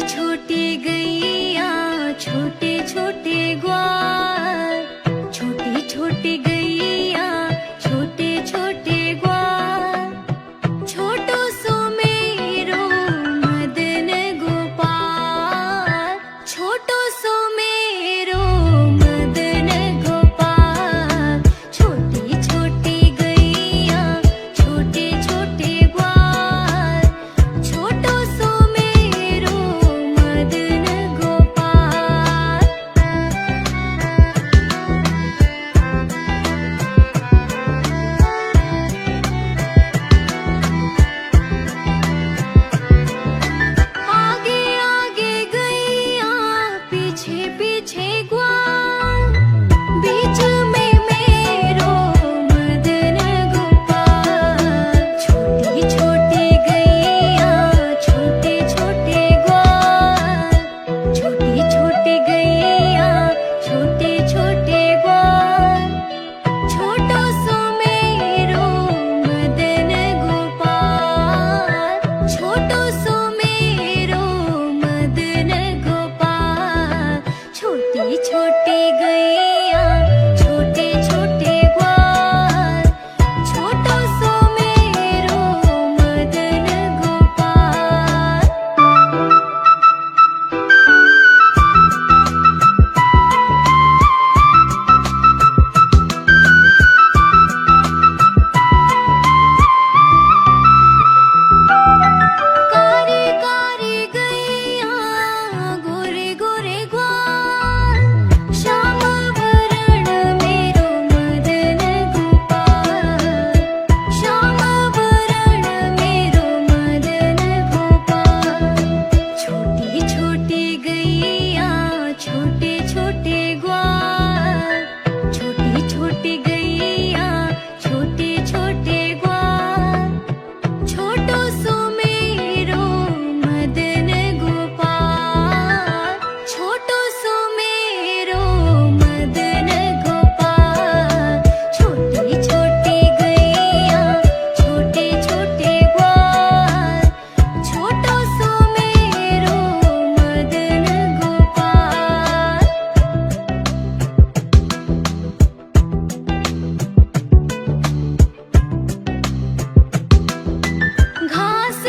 छोटी गैया छोटे छोटे ग्वाल, छोटी छोटी गैया छोटे छोटे ग्वाल, छोटो सो मेरो मदन गोपाल, छोटो सो मेरो मदन गोपाल, छोटी छोटी गैया छोटे छोटे ग्वाल, छोटो सो मेरो मदन गोपाल। आगे आगे गैया पीछे पीछे ग्वाल, बीच में मेरो मदन गोपाल, छोटी छोटी गैया छोटे छोटे ग्वाल, छोटी छोटी गैया छोटे छोटे ग्वाल, छोटो सो मेरो मदन गोपाल, छोटो सो मेरो मदन गोपाल, छोटी छोटी गैया छोटे छोटे ग्वाल, छोटो सो मेरो मदन गोपाल। कारी कारी गैया गोरे गोरे ग्वाल, श्याम वरण मेरो मदन गोपाल, श्याम वरण मेरो मदन गोपाल, छोटी छोटी गैया छोटे छोटे ग्वाल, छोटी छोटी गैया छोटे छोटे ग्वाल, छोटो सो मेरो मदन गोपाल, छोटो सो मेरो मदन गोपाल, छोटी छोटी गैया छोटे छोटे ग्वाल, छोटो सो मेरो मदन गोपाल। घास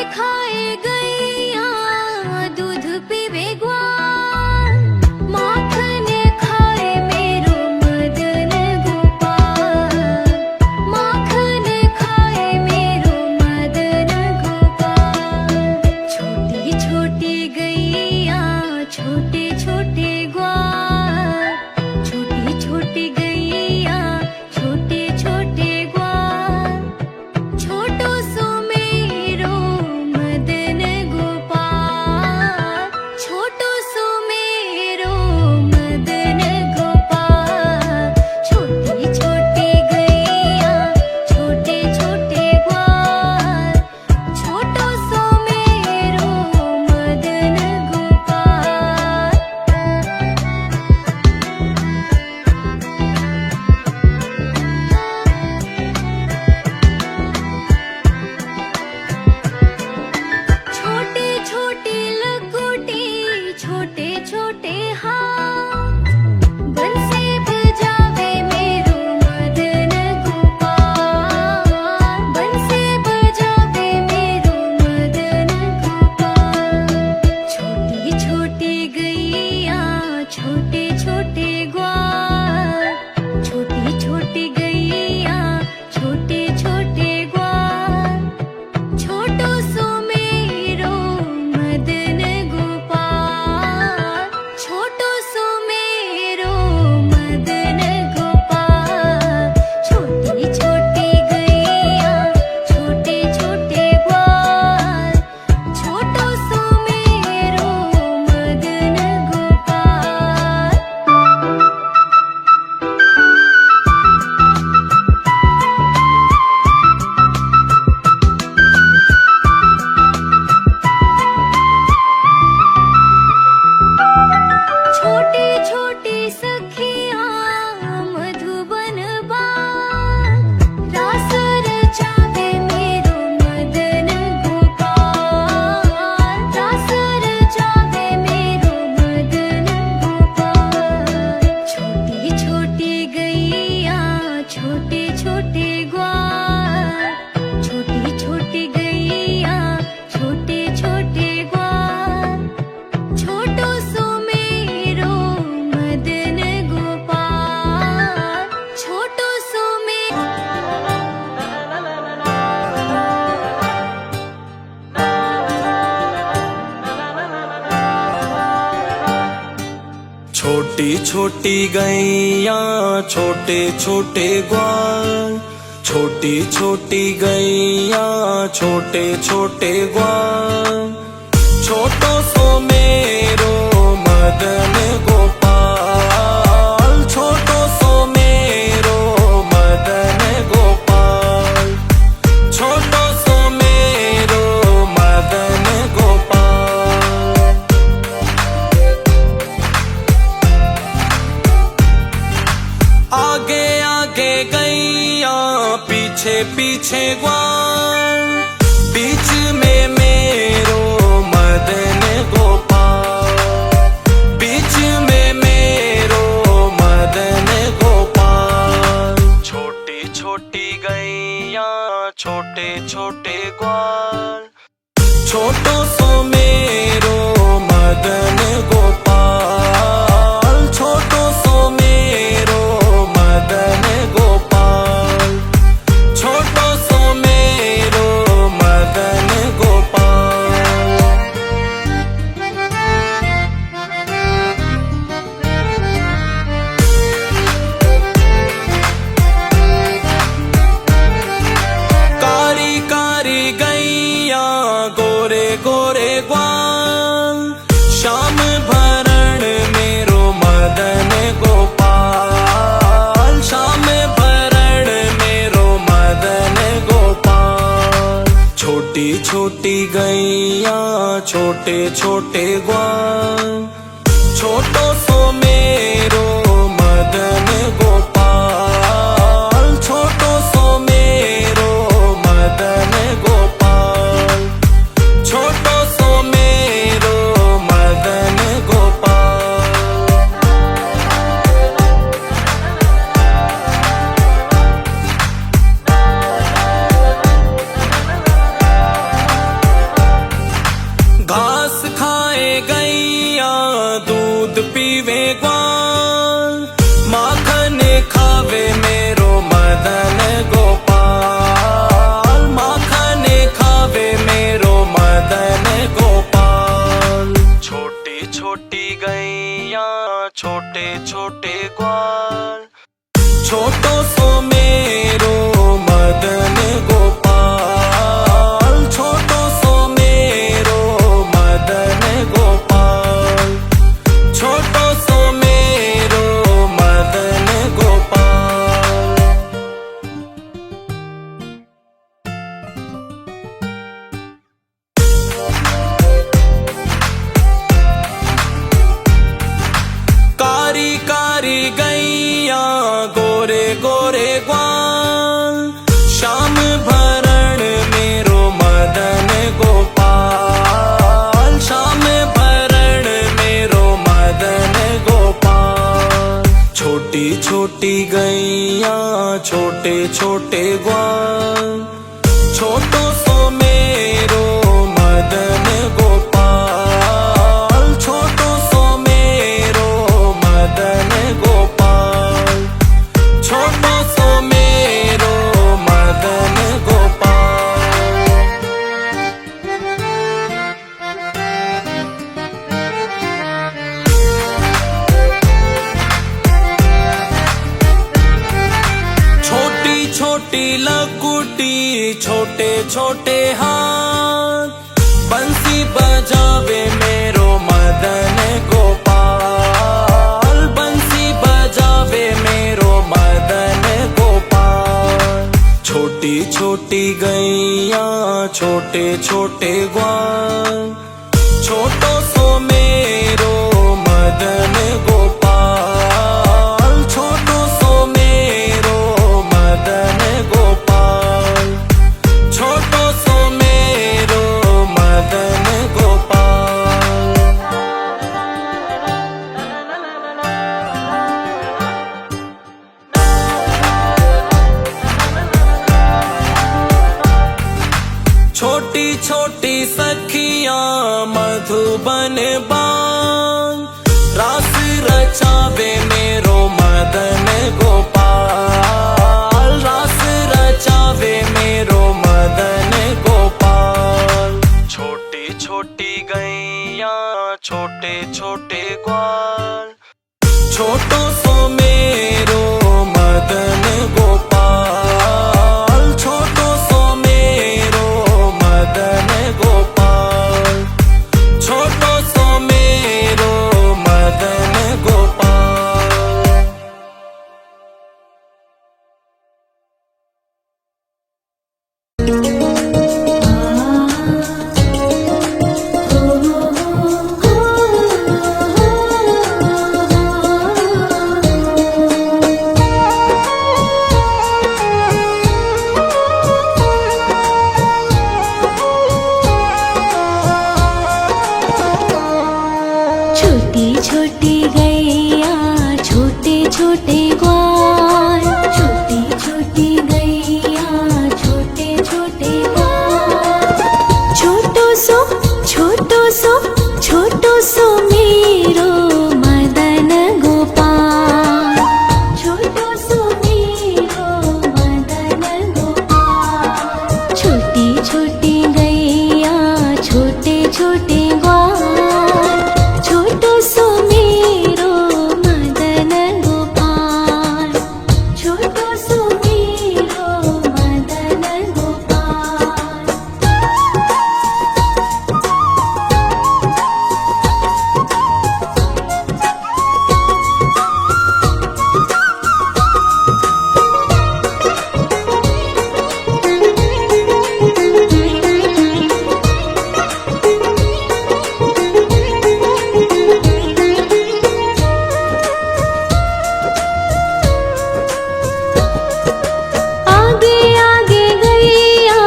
छोटी छोटी गैया छोटे छोटे ग्वाल, छोटी छोटी गैया छोटे छोटे ग्वाल, छोटो सो मेरो मदन गोपाल, छोटो सो मेरो मदन गोपाल, छोटो सो मेरो मदन गोपाल। आगे आगे गैया पीछे पीछे ग्वाल, बीच में मेरो मदन गोपाल, बीच में मेरो मदन गोपाल। छोटी छोटी गैया छोटे छोटे ग्वाल, छोटो सो मेरो मदन गोपाल, छोटो सो मेरो मदन गोपाल, छोटो सो मेरो मदन गोपाल। कारी कारी गैया गोरे गोरे ग्वाल, श्याम भरण मेरो मदन गोपाल, श्याम भरण मेरो मदन गोपाल। छोटी छोटी गैया छोटे छोटे ग्वाल, छोटो सो मेरो मदन गोपाल, छोटो सो मेरो मदन गोपाल, छोटो सो मेरो मदन गोपाल। घास खाए गैया दूध पीवे ग्वाल, माखन खावे मेरो मदन गोपाल, माखन खावे मेरो मदन गोपाल। छोटी छोटी गैया छोटे छोटे ग्वाल, छोटो सो मेरो मदन गोपाल, छोटो सो मेरो मदन गोपाल, छोटो सो मेरो मदन गोपाल। कारी कारी गैया गोरे गोरे ग्वाल, श्याम भरण मेरो मदन गोपाल, श्याम भरण मेरो मदन गोपाल। छोटी छोटी गैया छोटे छोटे ग्वाल, छोटो सो मेरो मदन गोपाल, छोटो सो मेरो मदन गोपाल, छोटो सो मेरो मदन गोपाल। छोटी छोटी लकुटी छोटे छोटे हाथ, बंसी बजावे मेरो मदन गोपाल, बंसी बजावे मेरो मदन गोपाल। छोटी छोटी गैया छोटे छोटे ग्वाल, छोटो सो मेरो मदन गोपाल, छोटो सो मेरो मदन गोपाल, छोटो सो मेरो मदन गोपाल। छोटी छोटी सखियां मधुबन बान, रास रचावे मेरो मदन गोपाल, रास रचावे मेरो मदन गोपाल। छोटी छोटी गैया छोटे छोटे ग्वाल, छोटो सो मेरो मदन गोपाल, छोटो सो मेरो मदन गोपाल, छोटो सो मेरो मदन गोपाल। छोटी छोटी गैया छोटे छोटे ग्वाल, छोटी छोटी गैया छोटे छोटे ग्वाल, छोटो सो मेरो मदन गोपाल, छोटो सो मेरो मदन गोपाल। छोटी छोटी गैया छोटे छोटे ग्वाल, छोटो सो मेरो मदन गोपाल, छोटो सो मेरो मदन गोपाल। आगे आगे गैया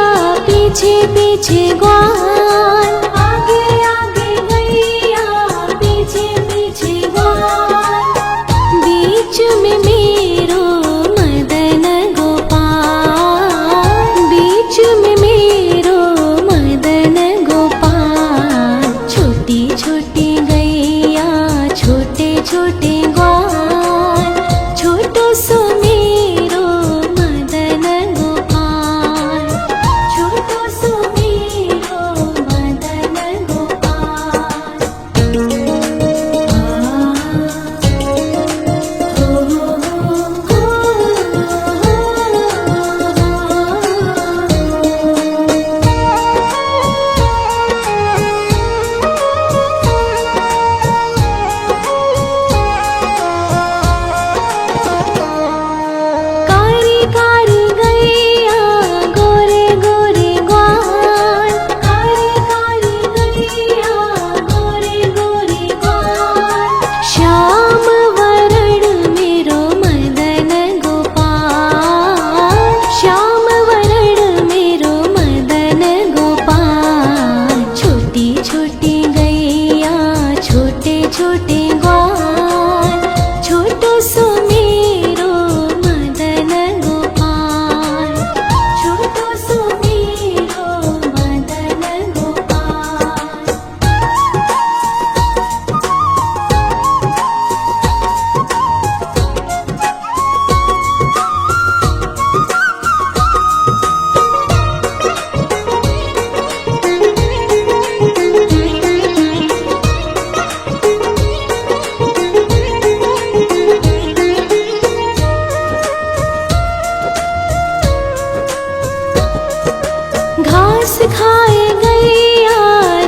पीछे पीछे ग्वाल, आगे आगे गैया पीछे पीछे ग्वाल, बीच में मेरो मदन गोपाल, बीच में मेरो मदन गोपाल। छोटी छोटी गैया छोटे छोटे ग्वाल, छोटो सो मेरो मदन गोपाल, छोटो सो मेरो मदन गोपाल। कारी कारी गैया गोरे गोरे ग्वाल, कारी कारी गैया गोरे गोरे ग्वाल, श्याम वरण मेरो मदन गोपाल, श्याम वरण मेरो मदन गोपाल। छोटी छोटी गैया छोटे छोटे ग्वाल, छोटो सो मेरो मदन गोपाल, छोटो सो मेरो मदन गोपाल। घास खाए गैया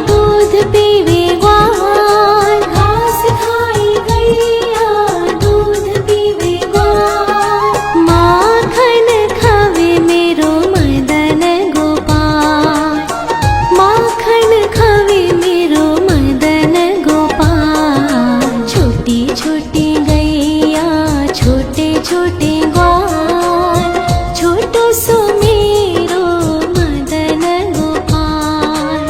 दूध पीवे ग्वाल, घास खाए गैया दूध पीवे ग्वाल, माखन खावे मेरो मदन गोपाल, माखन खावे मेरो मदन गोपाल। छोटी छोटी गैया छोटे छोटे ग्वाल, छोटो सो मेरो मदन गोपाल,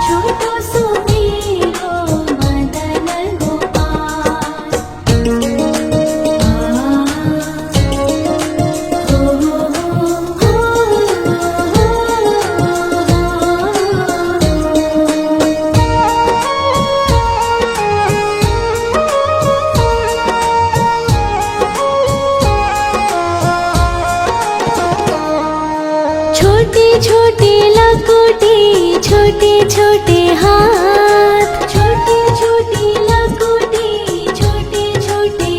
छोटो सो मेरो मदन गोपाल। छोटी छोटी लकोटी छोटे छोटे हाथ, छोटी छोटी लकोटी छोटे छोटे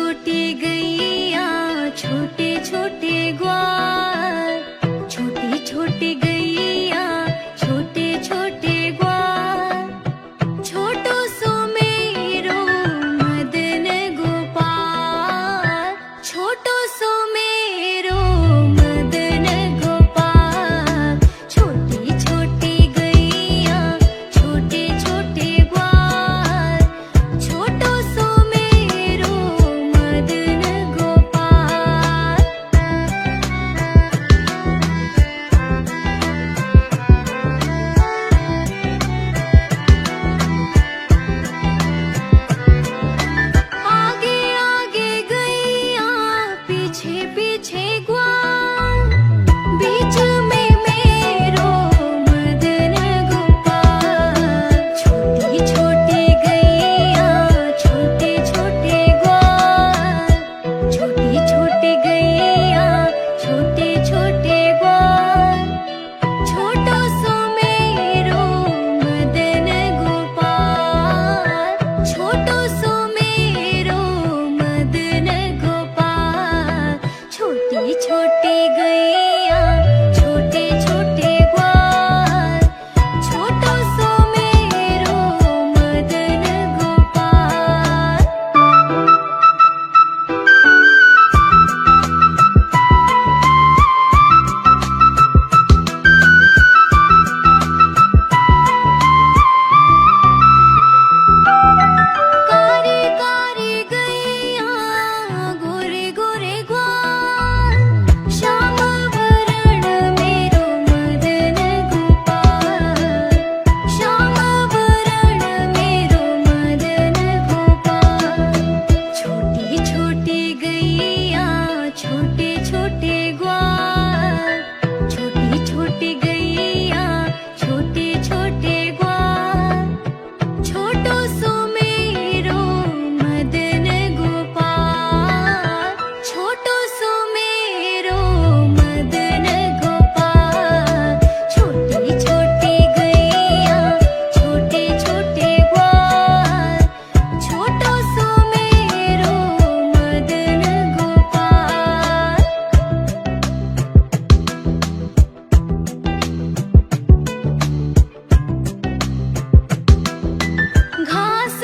छोटी गैया छोटे छोटे ग्वाल, छोटी छोटी गैया छोटे छोटे ग्वाल, छोटो सो मेरो मदन गोपाल, छोटो सो मेरो मदन गोपाल, छोटी छोटी गैया छोटे छोटे ग्वाल, छोटो सो मेरो मदन गोपाल। आगे आगे गैया पीछे पीछे ग्वाल, बीच में मेरो मदन गोपाल, छोटी छोटी गैया छोटे छोटे ग्वाल, छोटी छोटी गैया छोटे छोटे ग्वाल, छोटो सो मेरो मदन गोपाल, छोटो सो मेरो मदन गोपाल, छोटी छोटी गैया छोटे छोटे ग्वाल, छोटो सो मेरो मदन गोपाल। कारी कारी गैया गोरे गोरे ग्वाल, श्याम वरण मेरो मदन गोपाल, श्याम वरण मेरो मदन गोपाल, छोटी छोटी गैया छोटे छोटे ग्वाल, छोटी छोटी गैया छोटे छोटे ग्वाल, छोटो सो मेरो मदन गोपाल, छोटो सो मेरो मदन गोपाल, छोटी छोटी गैया छोटे छोटे ग्वाल, छोटो सो मेरो मदन गोपाल। घास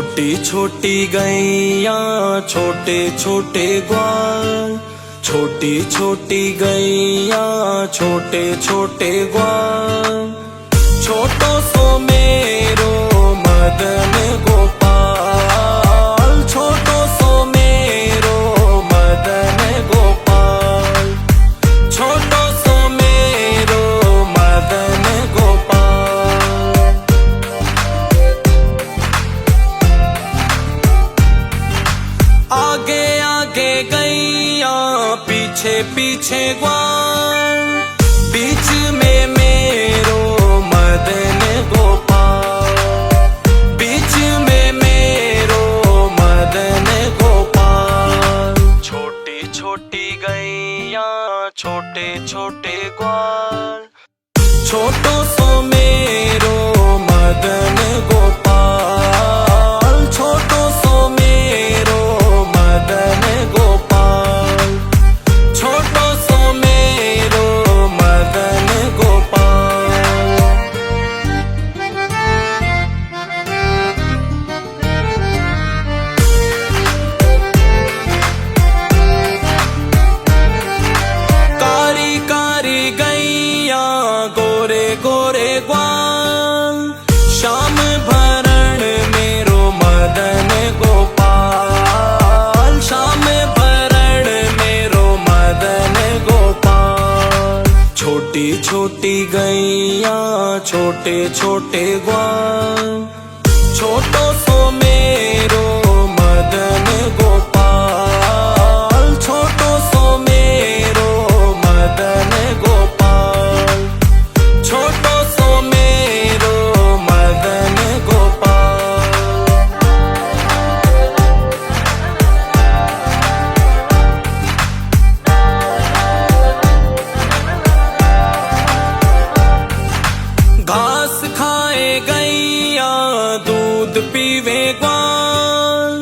छोटी छोटी गैया छोटे छोटे ग्वाल, छोटी छोटी गैया छोटे छोटे ग्वाल, छोटो सो मेरो मदन गोपाल, छोटो सो मेरो मदन गोपाल, छोटो सो मेरो मदन गोपाल। आगे आगे गैया पीछे पीछे ग्वाल, बीच में मेरो मदन गोपाल, बीच में मेरो मदन गोपाल। छोटी छोटी गैया छोटे छोटे ग्वाल, छोटो सो मेरो मदन गोपाल, छोटो सो मेरो मदन गोपाल, छोटो सो मेरो मदन गोपाल। कारी कारी गैया गोरे गोरे ग्वाल, श्याम भरण मेरो मदन गोपाल, श्याम भरण मेरो मदन गोपाल। छोटी छोटी गैया छोटे छोटे ग्वाल, छोटो सो मेरो मदन गोपाल, छोटो सो मेरो मदन गोपाल, छोटो सो मेरो मदन गोपाल। घास खाए गैया दूध पीवे ग्वाल,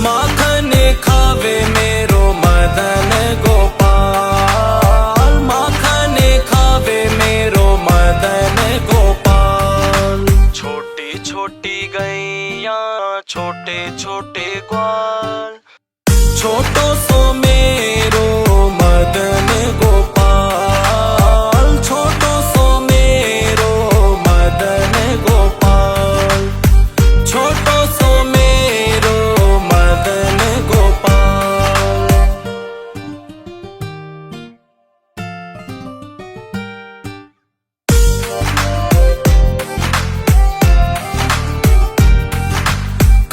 माखन खावे मेरो मदन गोपाल, माखन खावे मेरो मदन गोपाल। छोटी छोटी गैया छोटे छोटे ग्वाल, छोटो सो मेरो मदन गोपाल, छोटो सो मेरो मदन गोपाल, छोटो सो मेरो मदन गोपाल।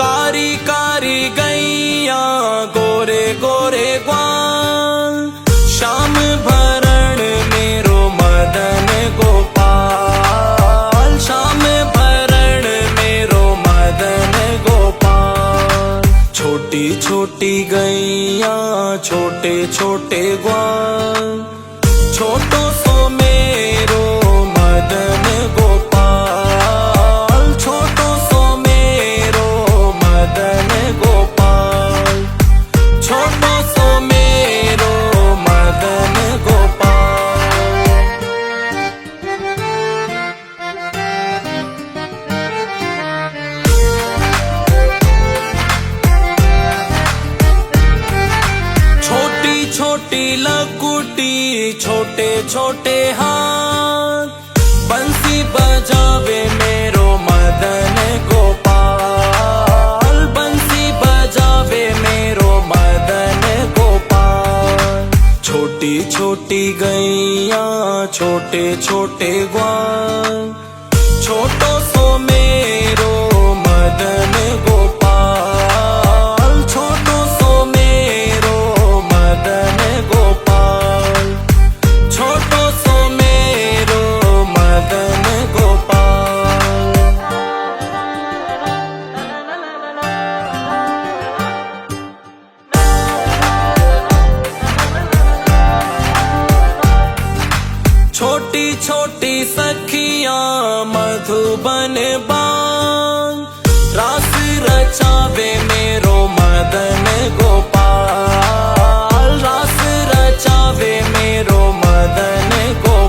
कारी कारी गैया गोरे गोरे ग्वाल, श्याम भरण मेरो मदन गोपाल, श्याम भरण मेरो मदन गोपाल। छोटी छोटी गैया छोटे छोटे ग्वाल, छोटो सो मेरो मदन गोपाल, छोटो सो मेरो मदन गोपाल, छोटो सो मेरो मदन गोपाल। छोटी छोटी लकुटी छोटे छोटे हाथ, बंसी बजावे मेरो मदन गोपाल, बंसी बजावे मेरो मदन गोपाल। छोटी छोटी गैया छोटे छोटे ग्वाल, छोटो सो मेरो मदन गोपाल, छोटो सो मेरो मदन गोपाल, छोटो सो मेरो मदन गोपाल। छोटी छोटी सखियां मधुबन बाग, रास रचावे मेरो मदन गोपाल, रास रचावे मेरो मदन गोपाल।